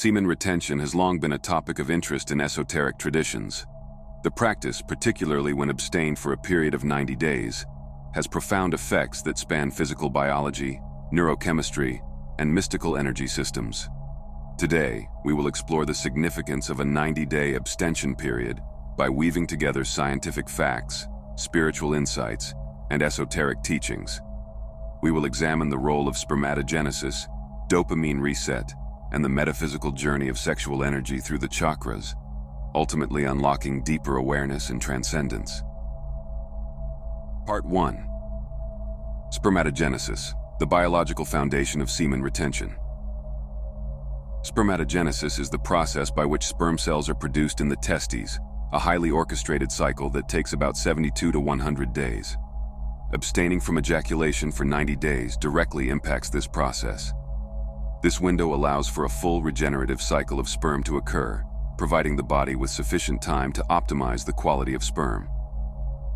Semen retention has long been a topic of interest in esoteric traditions. The practice, particularly when abstained for a period of 90 days, has profound effects that span physical biology, neurochemistry, and mystical energy systems. Today, we will explore the significance of a 90-day abstention period by weaving together scientific facts, spiritual insights, and esoteric teachings. We will examine the role of spermatogenesis, dopamine reset, and the metaphysical journey of sexual energy through the chakras, ultimately unlocking deeper awareness and transcendence. Part 1. Spermatogenesis, the biological foundation of semen retention. Spermatogenesis is the process by which sperm cells are produced in the testes, a highly orchestrated cycle that takes about 72 to 100 days. Abstaining from ejaculation for 90 days directly impacts this process. This window allows for a full regenerative cycle of sperm to occur, providing the body with sufficient time to optimize the quality of sperm.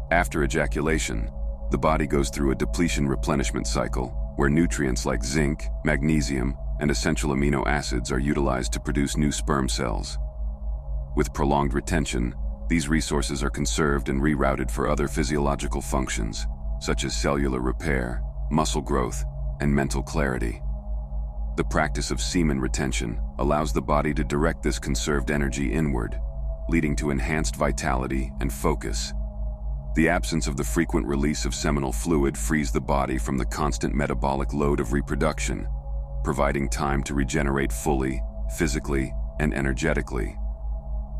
After ejaculation, the body goes through a depletion replenishment cycle, where nutrients like zinc, magnesium, and essential amino acids are utilized to produce new sperm cells. With prolonged retention, these resources are conserved and rerouted for other physiological functions, such as cellular repair, muscle growth, and mental clarity. The practice of semen retention allows the body to direct this conserved energy inward, leading to enhanced vitality and focus. The absence of the frequent release of seminal fluid frees the body from the constant metabolic load of reproduction, providing time to regenerate fully, physically, and energetically.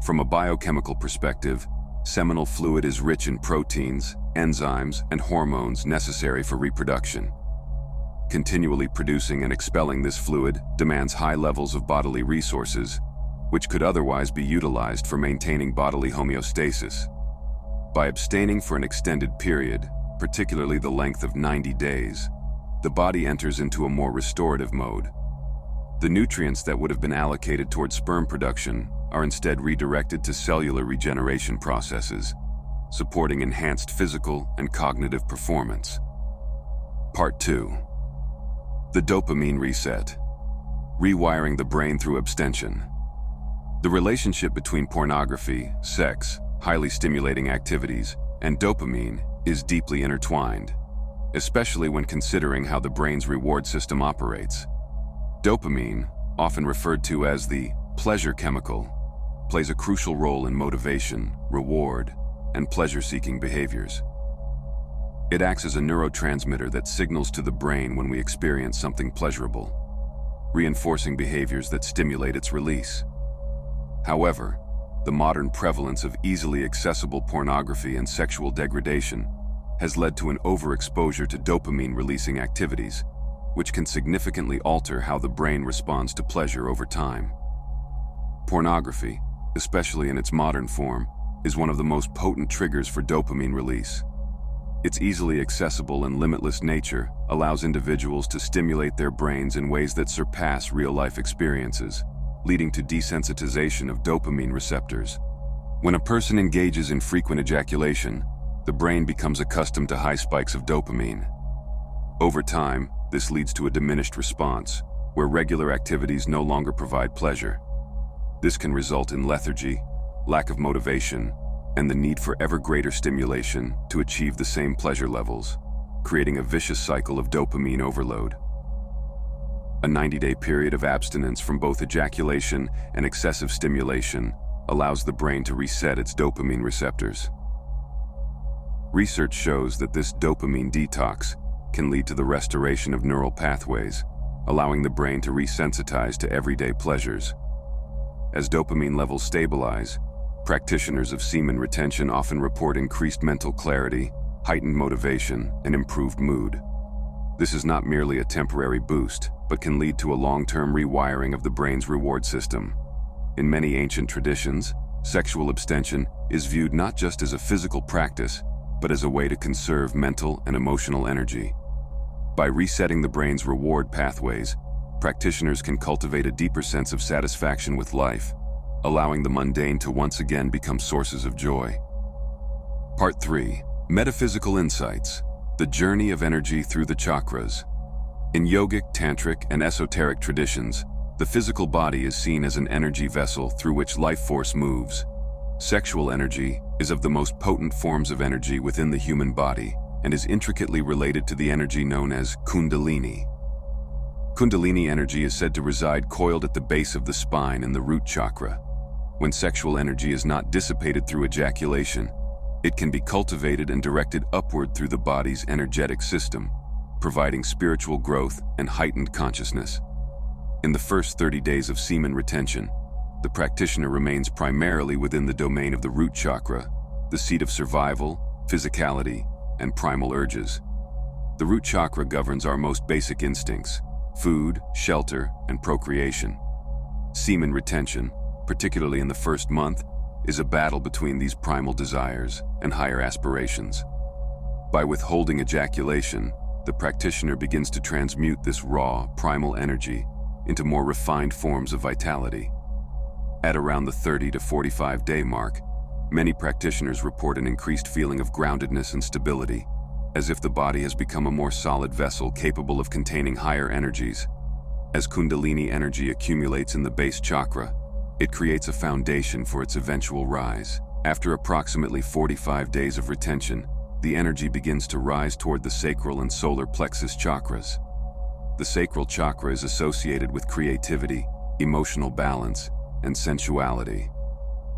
From a biochemical perspective, seminal fluid is rich in proteins, enzymes, and hormones necessary for reproduction. Continually producing and expelling this fluid demands high levels of bodily resources, which could otherwise be utilized for maintaining bodily homeostasis. By abstaining for an extended period, particularly the length of 90 days, the body enters into a more restorative mode. The nutrients that would have been allocated toward sperm production are instead redirected to cellular regeneration processes, supporting enhanced physical and cognitive performance. Part 2. The dopamine reset. Rewiring the brain through abstention. The relationship between pornography, sex, highly stimulating activities, and dopamine is deeply intertwined, especially when considering how the brain's reward system operates. Dopamine, often referred to as the pleasure chemical, plays a crucial role in motivation, reward, and pleasure-seeking behaviors. It acts as a neurotransmitter that signals to the brain when we experience something pleasurable, reinforcing behaviors that stimulate its release. However, the modern prevalence of easily accessible pornography and sexual degradation has led to an overexposure to dopamine-releasing activities, which can significantly alter how the brain responds to pleasure over time. Pornography, especially in its modern form, is one of the most potent triggers for dopamine release. Its easily accessible and limitless nature allows individuals to stimulate their brains in ways that surpass real-life experiences, leading to desensitization of dopamine receptors. When a person engages in frequent ejaculation, the brain becomes accustomed to high spikes of dopamine. Over time, this leads to a diminished response, where regular activities no longer provide pleasure. This can result in lethargy, lack of motivation, and the need for ever greater stimulation to achieve the same pleasure levels, creating a vicious cycle of dopamine overload. A 90-day period of abstinence from both ejaculation and excessive stimulation allows the brain to reset its dopamine receptors. Research shows that this dopamine detox can lead to the restoration of neural pathways, allowing the brain to resensitize to everyday pleasures. As dopamine levels stabilize, practitioners of semen retention often report increased mental clarity, heightened motivation, and improved mood. This is not merely a temporary boost, but can lead to a long-term rewiring of the brain's reward system. In many ancient traditions, sexual abstention is viewed not just as a physical practice, but as a way to conserve mental and emotional energy. By resetting the brain's reward pathways, practitioners can cultivate a deeper sense of satisfaction with life, allowing the mundane to once again become sources of joy. Part 3. Metaphysical Insights. The Journey of Energy Through the Chakras. In yogic, tantric, and esoteric traditions, The physical body is seen as an energy vessel through which life force moves. Sexual energy is of the most potent forms of energy within the human body and is intricately related to the energy known as Kundalini. Kundalini energy is said to reside coiled at the base of the spine in the root chakra. When sexual energy is not dissipated through ejaculation, it can be cultivated and directed upward through the body's energetic system, providing spiritual growth and heightened consciousness. In the first 30 days of semen retention, the practitioner remains primarily within the domain of the root chakra, the seat of survival, physicality, and primal urges. The root chakra governs our most basic instincts: food, shelter, and procreation. Semen retention, particularly in the first month, is a battle between these primal desires and higher aspirations. By withholding ejaculation, the practitioner begins to transmute this raw, primal energy into more refined forms of vitality. At around the 30 to 45 day mark, many practitioners report an increased feeling of groundedness and stability, as if the body has become a more solid vessel capable of containing higher energies. As Kundalini energy accumulates in the base chakra, it creates a foundation for its eventual rise. After approximately 45 days of retention, the energy begins to rise toward the sacral and solar plexus chakras. The sacral chakra is associated with creativity, emotional balance, and sensuality.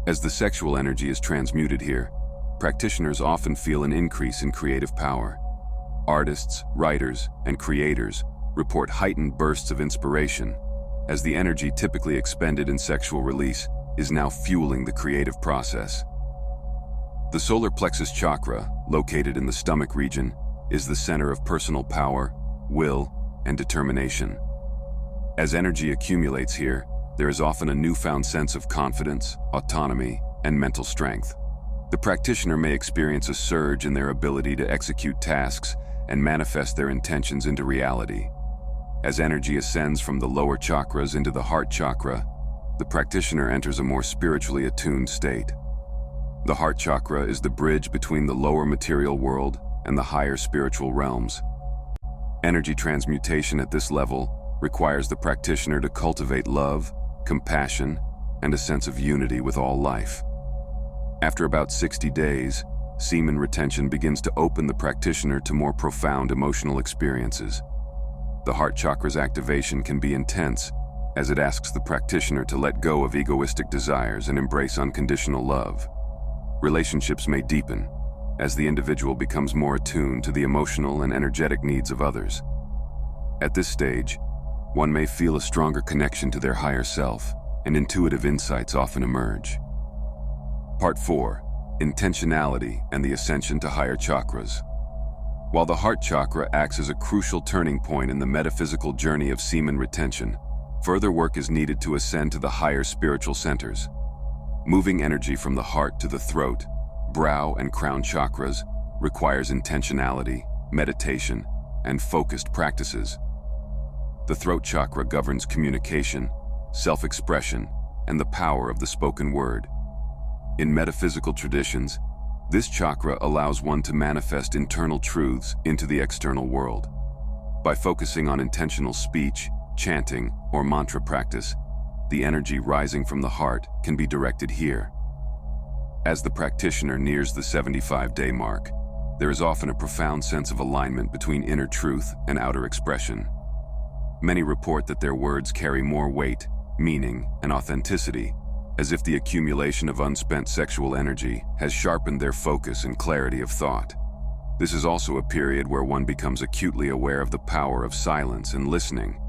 As the sexual energy is transmuted here, practitioners often feel an increase in creative power. Artists, writers, and creators report heightened bursts of inspiration, as the energy typically expended in sexual release is now fueling the creative process. The solar plexus chakra, located in the stomach region, is the center of personal power, will, and determination. As energy accumulates here, there is often a newfound sense of confidence, autonomy, and mental strength. The practitioner may experience a surge in their ability to execute tasks and manifest their intentions into reality. As energy ascends from the lower chakras into the heart chakra, the practitioner enters a more spiritually attuned state. The heart chakra is the bridge between the lower material world and the higher spiritual realms. Energy transmutation at this level requires the practitioner to cultivate love, compassion, and a sense of unity with all life. After about 60 days, semen retention begins to open the practitioner to more profound emotional experiences. The heart chakra's activation can be intense, as it asks the practitioner to let go of egoistic desires and embrace unconditional love. Relationships may deepen, as the individual becomes more attuned to the emotional and energetic needs of others. At this stage, one may feel a stronger connection to their higher self, and intuitive insights often emerge. Part 4. Intentionality and the ascension to higher chakras. While the heart chakra acts as a crucial turning point in the metaphysical journey of semen retention, further work is needed to ascend to the higher spiritual centers. Moving energy from the heart to the throat, brow, and crown chakras requires intentionality, meditation, and focused practices. The throat chakra governs communication, self-expression, and the power of the spoken word. In metaphysical traditions, this chakra allows one to manifest internal truths into the external world. By focusing on intentional speech, chanting, or mantra practice, the energy rising from the heart can be directed here. As the practitioner nears the 75-day mark, there is often a profound sense of alignment between inner truth and outer expression. Many report that their words carry more weight, meaning, and authenticity, as if the accumulation of unspent sexual energy has sharpened their focus and clarity of thought. This is also a period where one becomes acutely aware of the power of silence and listening.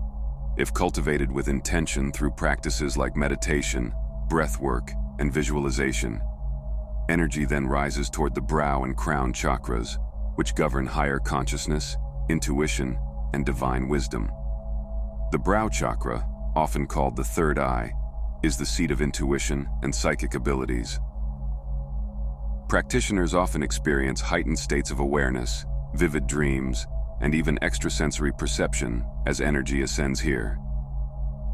If cultivated with intention through practices like meditation, breath work, and visualization, energy then rises toward the brow and crown chakras, which govern higher consciousness, intuition, and divine wisdom. The brow chakra, often called the third eye, is the seat of intuition and psychic abilities. Practitioners often experience heightened states of awareness, vivid dreams, and even extrasensory perception as energy ascends here.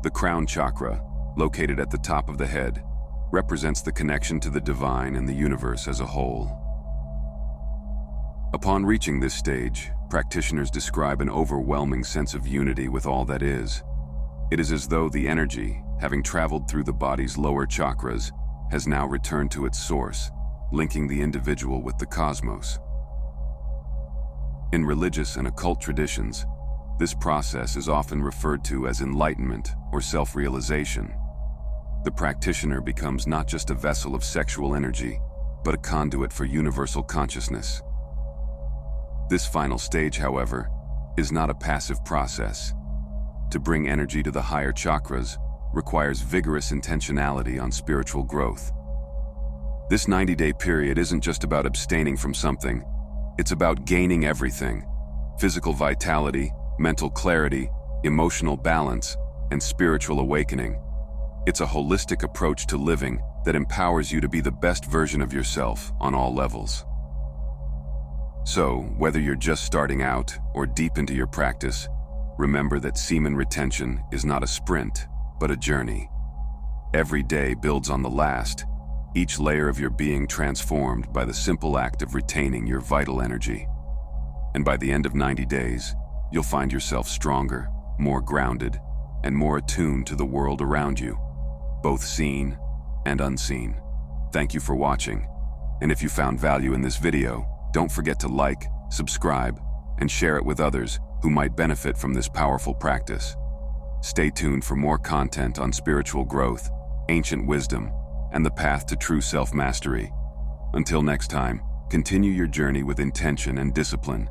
The crown chakra, located at the top of the head, represents the connection to the divine and the universe as a whole. Upon reaching this stage, practitioners describe an overwhelming sense of unity with all that is. It is as though the energy, having traveled through the body's lower chakras, has now returned to its source, linking the individual with the cosmos. In religious and occult traditions, this process is often referred to as enlightenment or self-realization. The practitioner becomes not just a vessel of sexual energy, but a conduit for universal consciousness. This final stage, however, is not a passive process. To bring energy to the higher chakras requires vigorous intentionality on spiritual growth. This 90-day period isn't just about abstaining from something, it's about gaining everything: physical vitality, mental clarity, emotional balance, and spiritual awakening. It's a holistic approach to living that empowers you to be the best version of yourself on all levels. So, whether you're just starting out or deep into your practice, remember that semen retention is not a sprint, but a journey. Every day builds on the last, each layer of your being transformed by the simple act of retaining your vital energy. And by the end of 90 days, you'll find yourself stronger, more grounded, and more attuned to the world around you, both seen and unseen. Thank you for watching, and if you found value in this video, don't forget to like, subscribe, and share it with others who might benefit from this powerful practice. Stay tuned for more content on spiritual growth, ancient wisdom, and the path to true self-mastery. Until next time, continue your journey with intention and discipline,